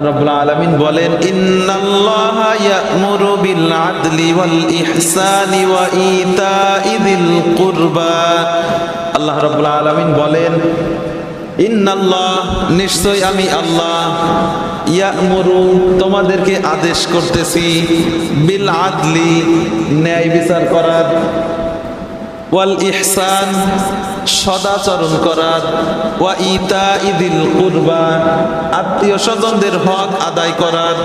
রব্বুল আলামিন বলেন ইন্নাল্লাহা ইয়া'মুরু বিল আদলি ওয়াল ইহসানি ওয়া ইতাইযিল কুরবা। আল্লাহ রব্বুল আলামিন বলেন ইন্নাল্লাহ, নিশ্চয় আমি আল্লাহ, ইয়া'মুরু, তোমাদেরকে আদেশ করতেছি, বিল আদলি, ন্যায় বিচার করার, ওয়াল ইহসান, সদাচরণ করার, ওয়া ইতাইযিল কুরবা, আত্মীয় স্বজনদের হক আদায় করার।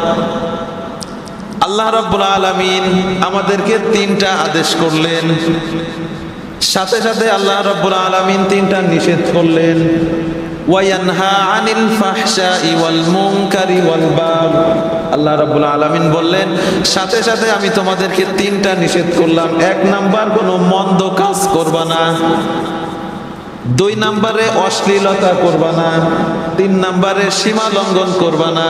আল্লাহ রাব্বুল আলামিন আমাদেরকে তিনটা আদেশ করলেন, সাথে সাথে আল্লাহ রাব্বুল আলামিন তিনটা নিষেধ করলেন। ওয়া ইয়ানহা আনিল ফাহশাই ওয়াল মুনকারি ওয়াল বাগ। আল্লাহ রাব্বুল আলামিন বললেন সাথে সাথে আমি তোমাদেরকে তিনটা নিষেধ করলাম। এক নাম্বার, কোনো মন্দ কাজ করবা না। দুই নম্বরে অশ্লীলতা করবা না। তিন নম্বরে সীমা লঙ্ঘন করবা না।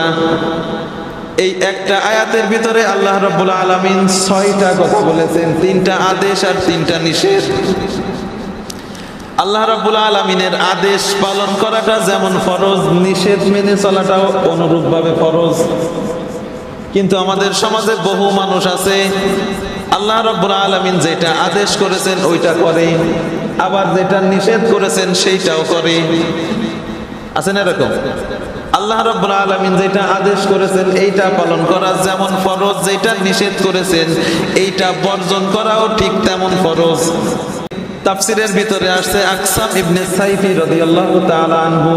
এই একটা আয়াতের ভিতরে আল্লাহ রাব্বুল আলামিন ৬টা কথা বলেছেন, তিনটা আদেশ আর তিনটা নিষেধ। আল্লাহ রাব্বুল আলামিনের আদেশ পালন করাটা যেমন ফরজ, নিষেধ মেনে চলাটাও অনুরূপভাবে ফরজ। কিন্তু আমাদের সমাজে বহু মানুষ আছে, আল্লাহ রাব্বুল আলামিন যেটা আদেশ করেছেন ওইটা করে, আবার যেটা নিষেধ করেছেন সেইটাও করে। আছেন এরকম? আল্লাহ রাব্বুল আলামিন যেটা আদেশ করেছেন এইটা পালন করা যেমন ফরজ, যেটা নিষেধ করেছেন এইটা বর্জন করাও ঠিক তেমন ফরজ। তাফসীরের ভিতরে আসছে আকসাম ইবনে সাইফি রাদিয়াল্লাহু তাআলা আনহু,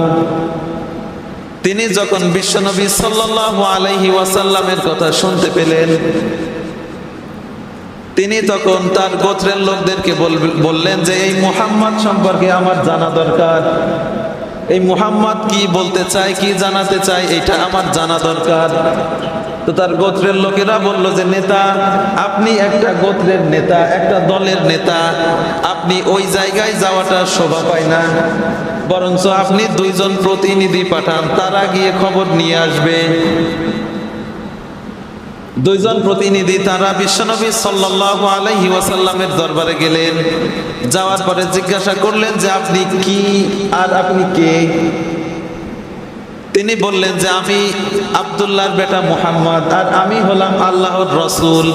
তিনি যখন বিশ্বনবী সাল্লাল্লাহু আলাইহি ওয়াসাল্লামের কথা শুনতে পেলেন, তিনি তখন তার গোত্রের লোকদেরকে বললেন যে এই মুহাম্মদ সম্পর্কে আমার জানা দরকার। এই মুহাম্মদ কি বলতে চায়, কি জানাতে চায়, এটা আমার জানা দরকার। তো তার গোত্রের লোকেরা বলল যে নেতা, আপনি একটা গোত্রের নেতা, একটা দলের নেতা, আপনি ওই জায়গায় যাওয়াটা শোভা পায় না, বরঞ্চ আপনি দুইজন প্রতিনিধি পাঠান, তারা গিয়ে খবর নিয়ে আসবে। দুইজন প্রতিনিধি তারা বিশ্বনবী সাল্লাল্লাহু আলাইহি ওয়াসাল্লামের দরবারে গেলেন। যাওয়ার পরে জিজ্ঞাসা করলেন যে আপনি কি আর আপনি কে? তিনি বললেন যে আমি আব্দুল্লাহর বেটা মুহাম্মদ, আর আমি হলাম আল্লাহর রাসূল।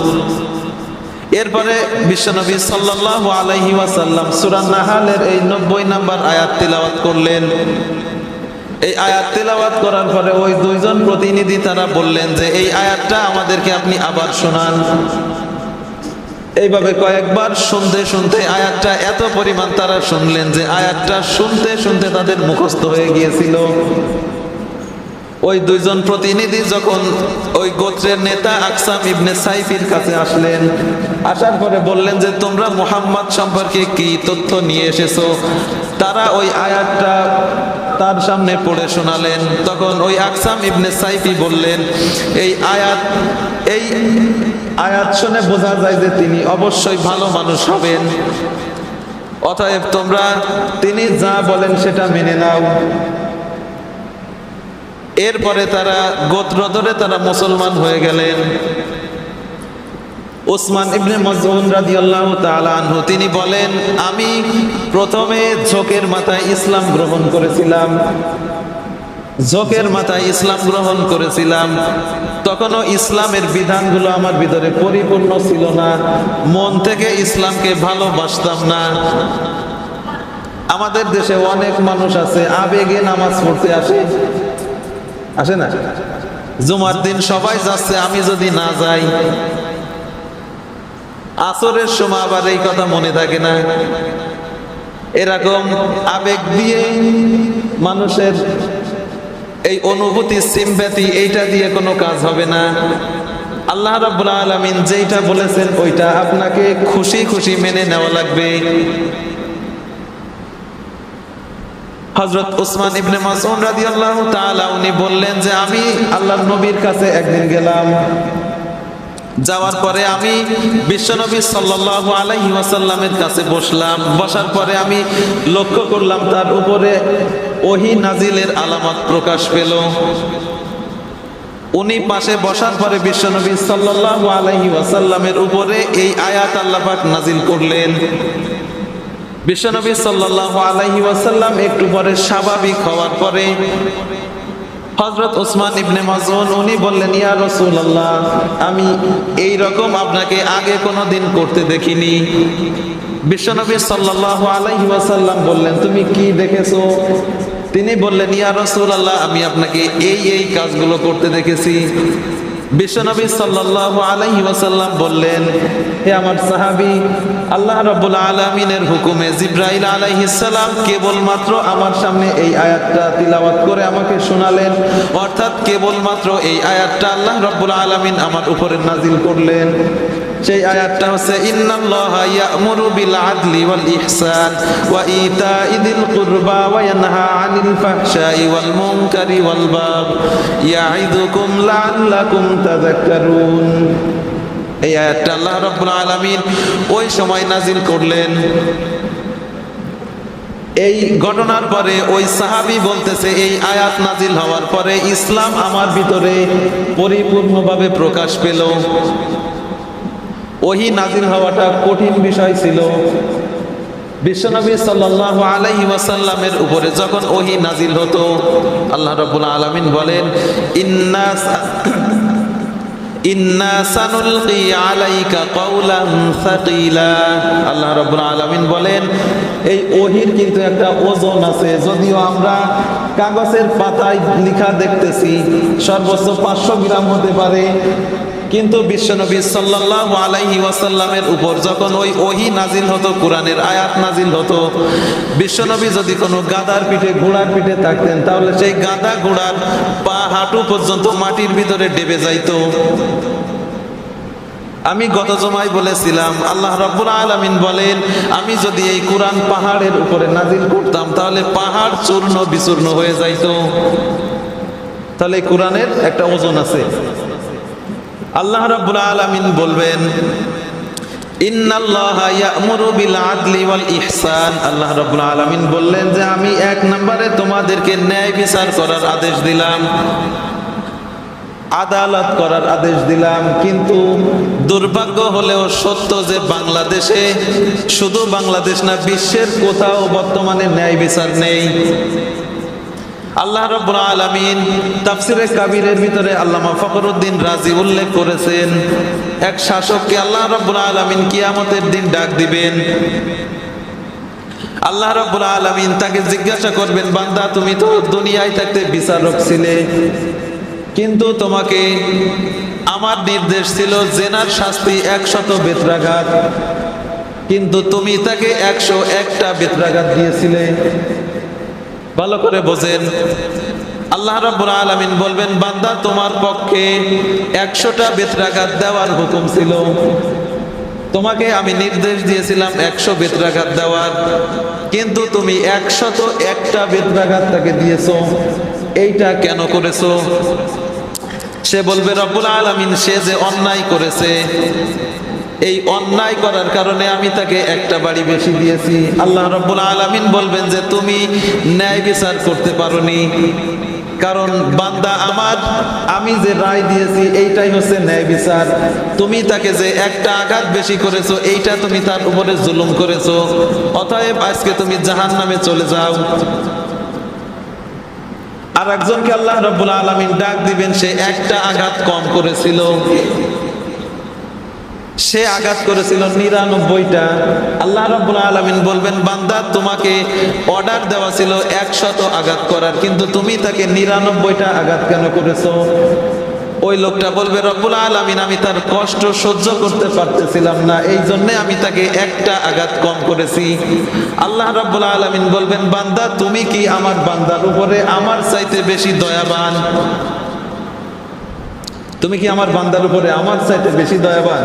এরপরে বিশ্বনবী সাল্লাল্লাহু আলাইহি ওয়াসাল্লাম সূরা নাহালের এই 90 নম্বর আয়াত তিলাওয়াত করলেন। এই আয়াত তেলাওয়াত করার পরে ওই দুইজন প্রতিনিধি তারা বললেন যে এই আয়াতটা আমাদেরকে আপনি আবার শোনান। এইভাবে কয়েকবার শুনতে শুনতে আয়াতটা এত পরিমাণ তারা শুনলেন যে আয়াতটা শুনতে শুনতে তাদের মুখস্থ হয়ে গিয়েছিল। ওই দুইজন প্রতিনিধি যখন ওই গোত্রের নেতা আকসাম ইবনে সাইফির কাছে আসলেন, আসার পরে বললেন যে তোমরা মুহাম্মদ সম্পর্কে কি তথ্য নিয়ে এসেছো? তারা ওই আয়াতটা তার সামনে পড়ে শোনালেন। তখন ওই আকসাম ইবনে সাইফি বললেন এই আয়াত শুনে বোঝা যায় যে তিনি অবশ্যই ভালো মানুষ হবেন, অতএব তোমরা তিনি যা বলেন সেটা মেনে নাও। এরপরে তারা গোত্র ধরে তারা মুসলমান হয়ে গেলেন। উসমান ইবনে মাযউন রাদিয়াল্লাহু তাআলা আনহু তিনি বলেন আমি প্রথমে ঝোঁকের মাথায় ইসলাম গ্রহণ করেছিলাম। ঝোঁকের মাথায় ইসলাম গ্রহণ করেছিলাম, তখনও ইসলামের বিধানগুলো আমার ভিতরে পরিপূর্ণ ছিল না, মন থেকে ইসলামকে ভালোবাসতাম না। আমাদের দেশে অনেক মানুষ আছে আবেগে নামাজ পড়তে আসে না? জুমার দিন সবাই যাচ্ছে, আমি যদি না যাই, আসরের সময় আবার এই কথা মনে থাকে না। এরকম আবেগ দিয়ে মানুষের এই অনুভূতি, সিম্প্যাথি, এইটা দিয়ে কোনো কাজ হবে না। আল্লাহ রাব্বুল আলামিন যেটা বলেছেন ওইটা আপনাকে খুশি খুশি মেনে নেওয়া লাগবে। হযরত উসমান ইবনে মাযউন রাদিয়াল্লাহু তাআলা উনি বললেন যে আমি আল্লাহর নবীর কাছে একদিন গেলাম। যাওয়ার পরে আমি বিশ্বনবী সাল্লাল্লাহু আলাইহি ওয়াসাল্লামের কাছে বসলাম। বসার পরে আমি লক্ষ্য করলাম তার উপরে ওহী নাজিলের আলামত প্রকাশ পেল। উনি পাশে বসার পরে বিশ্বনবী সাল্লাল্লাহু আলাইহি ওয়াসাল্লামের উপরে এই আয়াত আল্লাহ পাক নাজিল করলেন। বিশ্বনবী সাল্লাল্লাহু আলাইহি ওয়াসাল্লাম একটু পরে স্বাভাবিক হওয়ার পরে হযরত ওসমান ইবনে মাযউন উনি বললেন, ইয়া রাসূলুল্লাহ, আমি এই রকম আপনাকে আগে কোনোদিন করতে দেখিনি। বিশ্বনবী সাল্লাল্লাহু আলাইহি ওয়াসাল্লাম বললেন, তুমি কি দেখেছো? তিনি বললেন, ইয়া রাসূলুল্লাহ, আমি আপনাকে এই কাজগুলো করতে দেখেছি। বিশ্বনবী সাল্লাল্লাহু আলাইহি ওয়াসাল্লাম বললেন, হে আমার সাহাবী, আল্লাহ রাব্বুল আলামিনের হুকুমে জিবরাইল আলাইহিস সালাম কেবলমাত্র আমার সামনে এই আয়াতটা তিলাওয়াত করে আমাকে শোনালেন। অর্থাৎ কেবলমাত্র এই আয়াতটা আল্লাহ রাব্বুল আলামিন আমার উপরে নাজিল করলেন। সেই আয়াতটা হচ্ছে, ইন্নাল্লাহা ইয়া'মুরু বিল আদলি ওয়াল ইহসান ওয়া ইতা'i যিল কুরবা ওয়া ইয়ানহা আনিল ফাহশাই ওয়াল মুনকারি ওয়াল বাগই ইয়া'iদুকুম লা'আল্লাকুম তাযাক্কারুন। এই আয়াতটা আল্লাহ রাব্বুল আলামিন ওই সময় নাজিল করলেন। এই ঘটনার পরে ওই সাহাবী বলতেছে, এই আয়াত নাজিল হওয়ার পরে ইসলাম আমার ভিতরে পরিপূর্ণভাবে প্রকাশ পেল। ওহী নাজিল হওয়াটা কঠিন বিষয় ছিল। বিশ্বনবী সাল্লাল্লাহু আলাইহি ওয়াসাল্লামের উপরে যখন ওহী নাজিল হতো, আল্লাহ রাব্বুল আলামিন বলেন, ইন্না সানুলকি আলাইকা কাওলান সাকিলা। আল্লাহ রাব্বুল আলামিন বলেন, এই ওহীর কিন্তু একটা ওজন আছে। যদিও আমরা কাগজের পাতায় লেখা দেখতেছি সর্বোচ্চ 500 গ্রাম হতে পারে, কিন্তু বিশ্বনবী সাল্লাল্লাহু আলাইহি ওয়াসাল্লামের উপর যখন ওই ওহী নাজিল হতো, কোরআনের আয়াত নাজিল হতো, বিশ্বনবী যদি কোনো গাধার পিঠে ঘোড়ার পিঠে থাকতেন, তাহলে সেই গাধা ঘোড়ার পা হাঁটু পর্যন্ত মাটির ভিতরে ডেবে যাইতো। আমি গত জমায় বলেছিলাম, আল্লাহ রাব্বুল আলামিন বলেন, আমি যদি এই কোরআন পাহাড়ের উপরে নাজিল করতাম, তাহলে পাহাড় চূর্ণ বিচূর্ণ হয়ে যাইতো। তাহলে কোরআনের একটা ওজন আছে। আল্লাহ রাব্বুল আলামিন বলবেন, ইন্নাল্লাহা ইয়া'মুরু বিল আদলি ওয়াল ইহসান। আল্লাহ রাব্বুল আলামিন বললেন যে আমি এক নম্বরে তোমাদেরকে ন্যায় বিচার করার আদেশ দিলাম, আদালত করার আদেশ দিলাম। কিন্তু দুর্ভাগ্য হলেও সত্য যে বাংলাদেশে, শুধু বাংলাদেশ না, বিশ্বের কোথাও বর্তমানে ন্যায় বিচার নেই। আল্লাহ রাব্বুল আলামিন তাফসিরে কাবীরের ভিতরে আল্লামা ফখরুদ্দিন রাজি উল্লেখ করেছেন, এক শাসককে আল্লাহ রাব্বুল আলামিন কিয়ামতের দিন ডাক দিবেন। আল্লাহ রাব্বুল আলামিন তাকে জিজ্ঞাসা করবেন, বান্দা, তুমি তো দুনিয়ায় থাকতে বিচারক ছিলে, কিন্তু তোমাকে আমার নির্দেশ ছিল জেনার শাস্তি 100 বেত্রাঘাত, কিন্তু তুমি তাকে 101টা বেত্রাঘাত দিয়েছিলে। ভালো করে বোঝেন। আল্লাহ রাব্বুল আলামিন বলবেন, বান্দা, তোমার পক্ষে 100টা বেত্রাঘাত দেওয়ার হুকুম ছিল, তোমাকে আমি নির্দেশ দিয়েছিলাম 100 বেত্রাঘাত দেওয়ার, কিন্তু তুমি 101টা বেত্রাঘাত তাকে দিয়েছো। এইটা কেন করেছো? সে বলবে, রব্বুল আলামিন সে যে অন্যায় করেছে, এই অন্যায় করার কারণে আমি তাকে একটা বাড়ি বেশি দিয়েছি। আল্লাহ রাব্বুল আলামিন বলবেন যে তুমি ন্যায় বিচার করতে পারোনি, কারণ বান্দা আমার, আমি যে রায় দিয়েছি এইটাই হচ্ছে ন্যায় বিচার। তুমি তাকে যে একটা আঘাত বেশি করেছো, এইটা তুমি তার উপরে জুলুম করেছো, অতএব আজকে তুমি জাহান্নামে চলে যাও। আর একজনকে আল্লাহ রাব্বুল আলামিন ডাক দিবেন, সে একটা আঘাত কম করেছিল, সে আঘাত করেছিল 99টা। আল্লাহ রাব্বুল আলামিন বলবেন, বান্দা, তোমাকে অর্ডার দেওয়া ছিল 100 আঘাত করার, কিন্তু তুমি তাকে 99টা আঘাত কেন করেছো? ওই লোকটা বলবে, রব্বুল আলামিন, আমি তার কষ্ট সহ্য করতে পারতেছিলাম না, এই জন্য আমি তাকে একটা আঘাত কম করেছি। আল্লাহ রাব্বুল আলামিন বলবেন, বান্দা, তুমি কি আমার বান্দার উপরে আমার চাইতে বেশি দয়াবান? তুমি কি আমার বান্দার উপরে আমার চাইতে বেশি দয়াবান?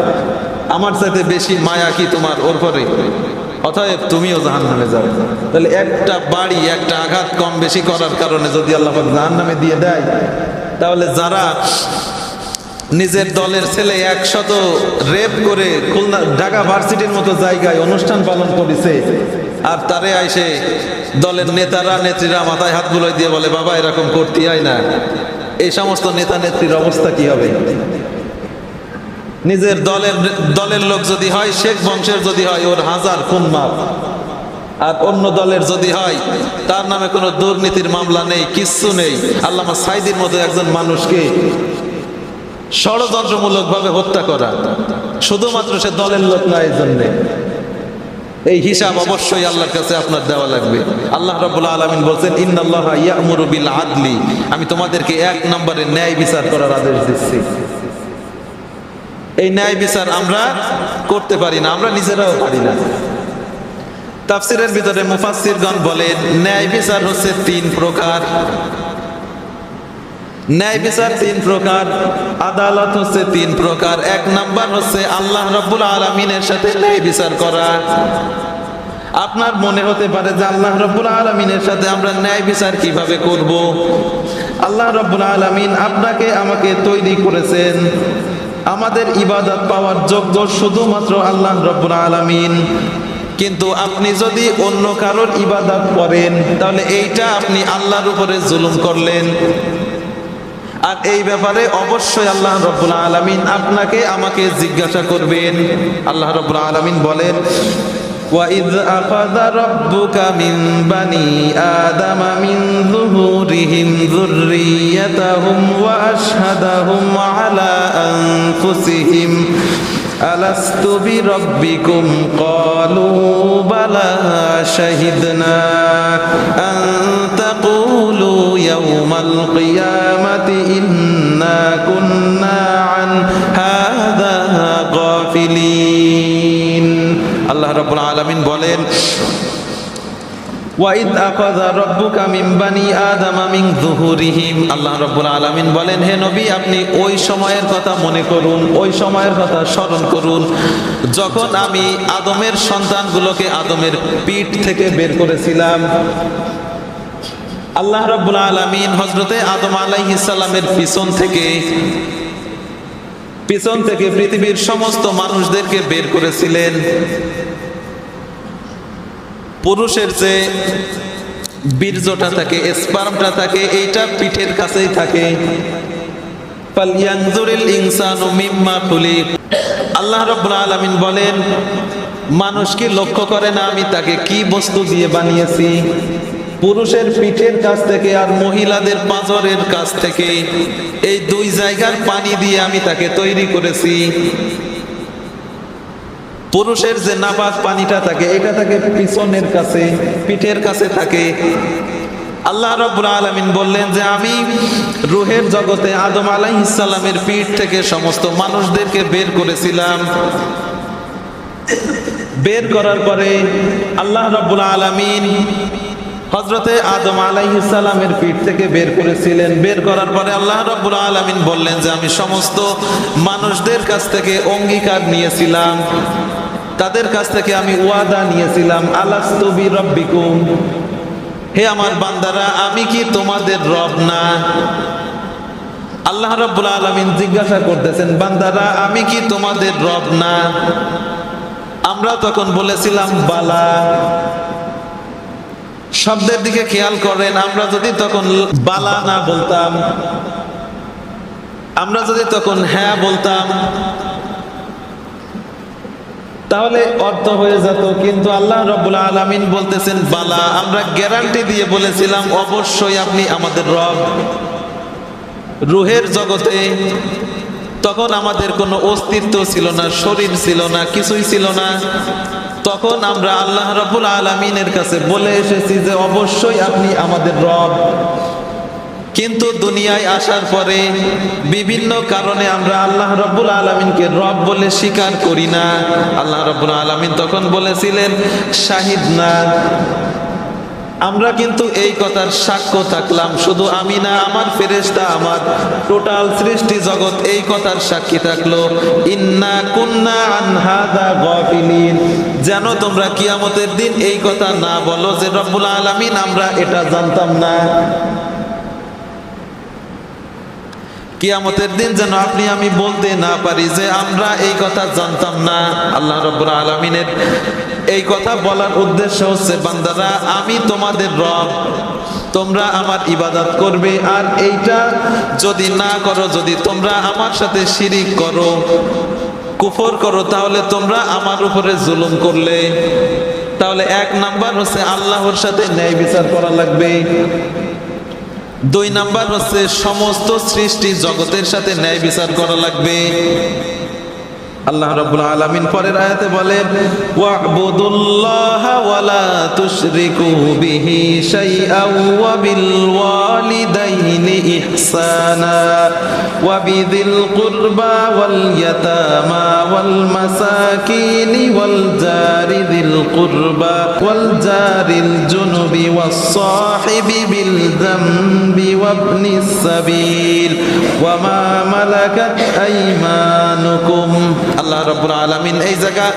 আমার চাইতে বেশি মায়া কি তোমার ওর পরে? অতএব তুমিও জাহান্নামে যাও। তাহলে একটা বাড়ি, একটা আঘাত কম বেশি করার কারণে যদি আল্লাহ পাক জাহান্নামে দিয়ে দেয়, তাহলে যারা নিজের দলের ছেলে 100 রেপ করে খুলনা, ঢাকা ভার্সিটির মতো জায়গায় অনুষ্ঠান পালন করেছে, আর তারে আইসে দলের নেতারা নেত্রীরা মাথায় হাত বুলাই দিয়ে বলে, বাবা, এরকম করতে হয় না, এই সমস্ত নেতা নেত্রীর অবস্থা কি হবে? নিজের দলের লোক যদি হয়, শেখ বংশের যদি হয়, ওর 1000 খুন মাপ। আর অন্য দলের যদি হয় তার নামে কোনো দুর্নীতির মামলা নেই, কিচ্ছু নেই। আল্লামা সাঈদীর মতো একজন মানুষকে ষড়যন্ত্রমূলকভাবে হত্যা করা, শুধুমাত্র সে দলের লোক না, এই জন্যে এই হিসাব অবশ্যই আল্লাহর কাছে আপনার দেওয়া লাগবে। আল্লাহ রাব্বুল আলামিন বলছেন, ইন্নাল্লাহা ইয়া'মুরু বিল আদলি, আমি তোমাদেরকে এক নম্বরে ন্যায় বিচার করার আদেশ দিচ্ছি। এই ন্যায় বিচার আমরা করতে পারি না, আমরা নিজেরাও পারি না। তাফসীরের ভিতরে মুফাসসিরগণ বলেন, ন্যায় বিচার হচ্ছে তিন প্রকার। ন্যায় বিচার তিন প্রকার, আদালত হচ্ছে তিন প্রকার। এক নাম্বার হচ্ছে আল্লাহ রাব্বুল আলামিনের সাথে ন্যায় বিচার করা। আপনার মনে হতে পারে যে আল্লাহ রাব্বুল আলামিনের সাথে আমরা ন্যায় বিচার কিভাবে করব? আল্লাহ রাব্বুল আলামিন আপনাকে আমাকে তৈরি করেছেন, আমাদের ইবাদত পাওয়ার যোগ্য শুধুমাত্র আল্লাহ রাব্বুল আলামিন। কিন্তু আপনি যদি অন্য কারোর ইবাদত করেন তাহলে এইটা আপনি আল্লাহর উপরে জুলুম করলেন। আর এই ব্যাপারে অবশ্যই আল্লাহ রাব্বুল আলামিন আপনাকে আমাকে জিজ্ঞাসা করবেন। আল্লাহ রাব্বুল আলামিন বলেন, وَإِذْ أَخَذَ رَبُّكَ مِنْ بَنِي آدَمَ مِنْ ظُهُورِهِمْ ذُرِّيَّتَهُمْ وَأَشْهَدَهُمْ عَلَى أَنفُسِهِمْ أَلَسْتُ بِرَبِّكُمْ قَالُوا بَلَى شَهِدْنَا أَنْ تَقُولُوا يَوْمَ الْقِيَامَةِ إِنَّا كُنَّا عَنْ هَذَا غَافِلِينَ। আল্লাহ রাব্বুল আলামিন বলেন, ওয়াইদ আখাযা রাব্বুকা মিন বানি আদামা মিন যুহুরিহিম। আল্লাহ রাব্বুল আলামিন বলেন, হে নবী, আপনি ওই সময়ের কথা মনে করুন, ওই সময়ের কথা স্মরণ করুন যখন আমি আদমের সন্তানগুলোকে আদমের পিঠ থেকে বের করেছিলাম। আল্লাহ রাব্বুল আলামিন হযরতে আদম আলাইহিস সালামের পিছন থেকে পৃথিবীর সমস্ত মানুষদেরকে বের করেছিলেন। পুরুষের যে বীর্যটা থাকে, স্পার্মটা থাকে, এইটা পিঠের কাছেই থাকে। ফালইয়ানজুরিল ইনসানু মিম্মা খুলিক। আল্লাহ রাব্বুল আলামিন বলেন, মানুষ কি লক্ষ্য করে না আমি তাকে কি বস্তু দিয়ে বানিয়েছি? পুরুষের পিঠের কাছ থেকে আর মহিলাদের পাঁজরের কাছ থেকে, এই দুই জায়গার পানি দিয়ে আমি তাকে তৈরি করেছি। পুরুষের যে নাপাক পানিটা থাকে এটা থাকে পিছনের কাছে, পিঠের কাছে থাকে। আল্লাহ রাব্বুল আলামিন বললেন যে আমি রূহের জগতে আদম আলাইহিস সালামের পিঠ থেকে সমস্ত মানুষদেরকে বের করেছিলাম। বের করার পরে আল্লাহ রাব্বুল আলামিন হযরতে আদম আলাইহিস সালামের পিঠ থেকে বের করেছিলেন। বের করার পরে আল্লাহ রাব্বুল আলামিন বললেন যে আমি সমস্ত মানুষদের কাছ থেকে অঙ্গীকার নিয়েছিলাম, তাদের কাছ থেকে আমি ওয়াদা নিয়েছিলাম, আলাস্তু বিরাব্বিকুম, হে আমার বান্দারা, আমি কি তোমাদের রব না? আল্লাহ রাব্বুল আলামিন জিজ্ঞাসা করতেছেন, বান্দারা আমি কি তোমাদের রব না? আমরা তখন বলেছিলাম বালা। শব্দের দিকে খেয়াল করেন, আমরা যদি তখন বালা না বলতাম, আমরা যদি তখন হ্যাঁ বলতাম তাহলে অর্থ হয়ে যেত। কিন্তু আল্লাহ রাব্বুল আলামিন বলতেছেন বালা। আমরা গ্যারান্টি দিয়ে বলেছিলাম অবশ্যই আপনি আমাদের রব। রূহের জগতে তখন আমাদের কোনো অস্তিত্ব ছিল না, শরীর ছিল না, কিছুই ছিল না। তখন আমরা আল্লাহ রাব্বুল আলামিনের কাছে বলে এসেছি যে অবশ্যই আপনি আমাদের রব। কিন্তু দুনিয়ায় আসার পরে বিভিন্ন কারণে আমরা আল্লাহ রাব্বুল আলামিনকে রব বলে স্বীকার করি না। আল্লাহ রাব্বুল আলামিন তখন বলেছিলেন শাহিদনা, আমরা কিন্তু এই কথার সাক্ষ্য থাকলাম। শুধু আমি না, আমার ফেরেশতা, আমার টোটাল সৃষ্টি জগৎ এই কথার সাক্ষী থাকলো, ইন্না কুন্না আন হাযা গাফিলিন, যেন তোমরা কিয়ামতের দিন এই কথা না বলো যে রব্বুল আলামিন আমরা এটা জানতাম না। কিয়ামতের দিন যেন আপনি আমি বলতে না পারি যে আমরা এই কথা জানতাম না। আল্লাহ রাব্বুল আলামিনের এই কথা বলার উদ্দেশ্য হচ্ছে, বান্দারা আমি তোমাদের রব, তোমরা আমার ইবাদত করবে। আর এইটা যদি না করো, যদি তোমরা আমার সাথে শিরিক করো, কুফর করো, তাহলে তোমরা আমার উপরে জুলুম করলে। তাহলে 1 নাম্বার হচ্ছে আল্লাহর সাথে ন্যায় বিচার করা লাগবে। 2 নাম্বার হচ্ছে সমস্ত সৃষ্টি জগতের সাথে ন্যায় বিচার করা লাগবে। আল্লাহ রাব্বুল আলামিন পরের আয়াতে বলেন ওয়া'বুদুল্লাহা ওয়া লা তুশরিকু বিহি শাইআন ওয়া বিল ওয়ালিদাইনি ইহসানা ওয়া বিযিল কুরবা ওয়াল ইয়াতামা ওয়াল মাসাকিনি ওয়াল জারি যিল কুরবা ওয়াল জারিল জুনুবি ওয়াস সাহিবি বিল যামবি ওয়াবনিস সাবিল ওয়া মা মালাকাত আইমানুকুম। আল্লাহ রাব্বুল আলামিন এই জায়গা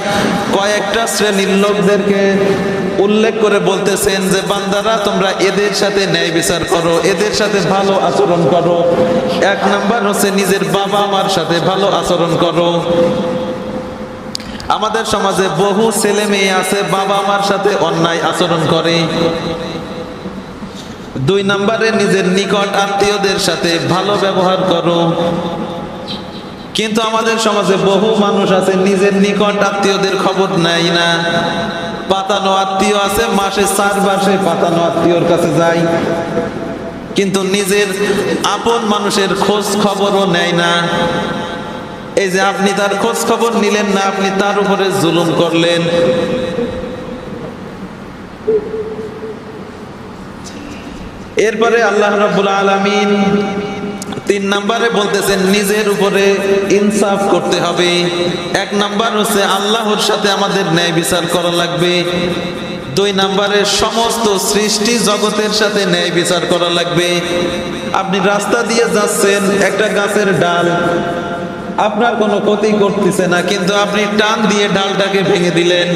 কয়েকটা শ্রেণীর লোকদেরকে উল্লেখ করে বলতেছেন যে বান্দারা তোমরা এদের সাথে ন্যায় বিচার করো, এদের সাথে ভালো আচরণ করো। 1 নাম্বার হচ্ছে নিজের বাবা মার সাথে ভালো আচরণ করো। আমাদের সমাজে বহু ছেলে মেয়ে আছে বাবা মার সাথে অন্যায় আচরণ করে। 2 নাম্বারে নিজের নিকট আত্মীয়দের সাথে ভালো ব্যবহার করো। কিন্তু আমাদের সমাজে বহু মানুষ আছে নিজের নিকট আত্মীয়দের খবর নেয় না। পাতানো আত্মীয় আছে, মাসে 4 বার সে পাতানো আত্মীয়র কাছে যায়, কিন্তু নিজের আপন মানুষের খোঁজ খবরও নেয় না। এই যে আপনি তার খোঁজ খবর নিলেন না, আপনি তার উপরে জুলুম করলেন। এরপরে আল্লাহ রাব্বুল আলামিন 3 নম্বরে বলতেছেন নিজের উপরে ইনসাফ করতে হবে। 1 নাম্বার হচ্ছে আল্লাহর সাথে আমাদের ন্যায় বিচার করা লাগবে। 2 নম্বরে সমস্ত সৃষ্টি জগতের সাথে ন্যায় বিচার করা লাগবে। আপনি রাস্তা দিয়ে যাচ্ছেন, একটা গাছের ডাল আপনার কোনো ক্ষতি করতেছে না, কিন্তু আপনি টান দিয়ে ডালটাকে ভেঙে দিলেন।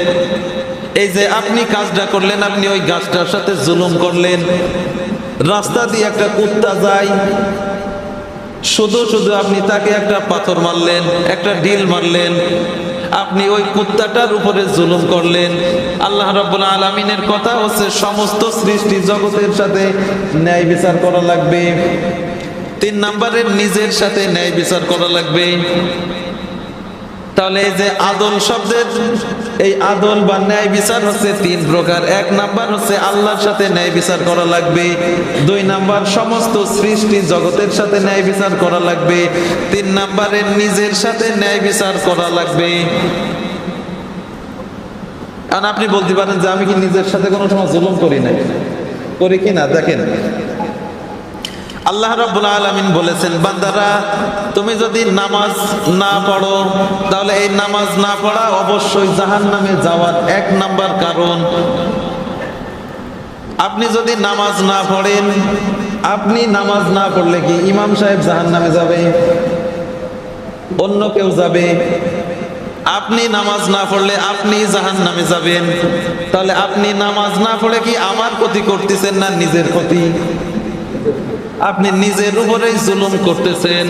এই যে আপনি কাজটা করলেন, আপনি ওই গাছটার সাথে জুলুম করলেন। রাস্তা দিয়ে একটা কুত্তা যায়, শুধু শুধু আপনি তাকে একটা পাথর মারলেন, একটা ঢিল মারলেন, আপনি ওই কুত্তাটার উপরে জুলুম করলেন। আল্লাহ রাব্বুল আলামিনের কথা হচ্ছে সমস্ত সৃষ্টি জগতের সাথে ন্যায় বিচার করা লাগবে। 3 নম্বরে নিজের সাথে ন্যায় বিচার করা লাগবে। তাহলে এই যে আদল শব্দের এই আদল বা ন্যায় বিচার হচ্ছে 3 প্রকার। 1 নাম্বার হচ্ছে আল্লাহর সাথে ন্যায় বিচার করা লাগবে। 2 নাম্বার সমস্ত সৃষ্টি জগতের সাথে ন্যায় বিচার করা লাগবে। 3 নাম্বারে নিজের সাথে ন্যায় বিচার করা লাগবে। আর আপনি বলতে পারেন যে আমি কি নিজের সাথে কোনো সময় জুলুম করি না? করি কি না? দেখেন আল্লাহ রাব্বুল আলামিন বলেছেন বান্দারা তুমি যদি নামাজ না পড়ো তাহলে এই নামাজ না পড়া অবশ্যই জাহান্নামে যাওয়ার 1 নাম্বার কারণ। আপনি যদি নামাজ না পড়েন, আপনি নামাজ না পড়লে কি ইমাম সাহেব জাহান্নামে যাবে? অন্য কেউ যাবে? আপনি নামাজ না পড়লে আপনি জাহান্নামে যাবেন। তাহলে আপনি নামাজ না পড়ে কি আমার ক্ষতি করতেছেন না নিজের ক্ষতি? আপনি নিজের উপরেই জুলুম করতেছেন।